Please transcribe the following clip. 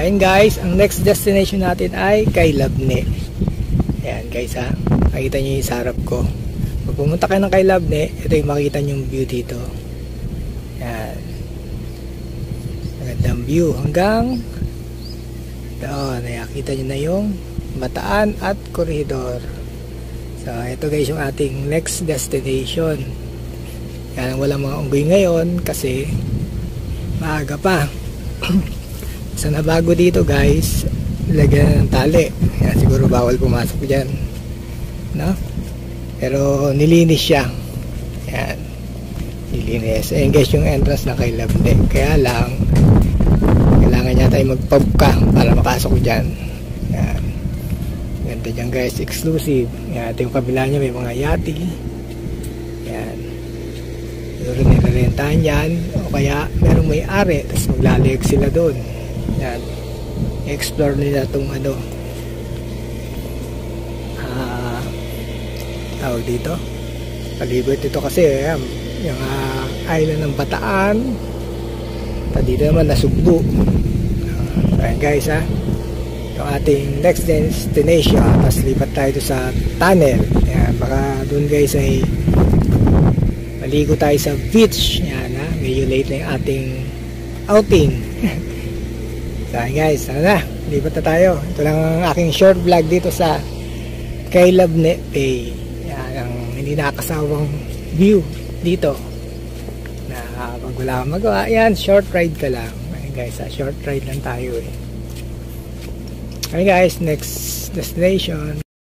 Ayun guys, ang next destination natin ay kay Labne. Ayan guys ha, makita nyo yung sarap ko. Pag pumunta kayo ng kay Labne, ito yung makita nyo yung view dito. Ayan, magandang view hanggang doon. Nakikita nyo na yung Bataan at Corridor. So ito guys yung ating next destination. Yan, walang mga unggoy ngayon kasi maaga pa. Sa nabago dito guys, lagyan ng tali. Yan, siguro bawal pumasok dyan, no? Pero nilinis siya. Yan, nilinis. Ayan guys yung entrance na kay Labne. Kaya lang kailangan niya tayo magpabuka para makasok dyan. Yan, ganda dyan guys, exclusive. Yan, ito yung kabila niya, may mga yati. Yan, siguro nirerentahan yan o kaya merong may-ari tapos maglalayag sila doon. Yan, explore nila itong ano, tawag dito, palibot ito kasi yung island ng Bataan. Dito naman nasugbo. Ayan guys ha, yung ating next destination. Tapos lipat tayo sa tunnel. Ayan, baka dun guys ay maligo tayo sa beach. Ayan ha, medyo late na yung ating outing. So guys, ano na, lipat na tayo. Ito lang ang aking short vlog dito sa kay Labne Bay. Yan ang hindi nakakasawang view dito na pag wala kang magawa. Yan, short ride ka lang. Ayan guys, short ride lang tayo eh. Okay guys, next destination.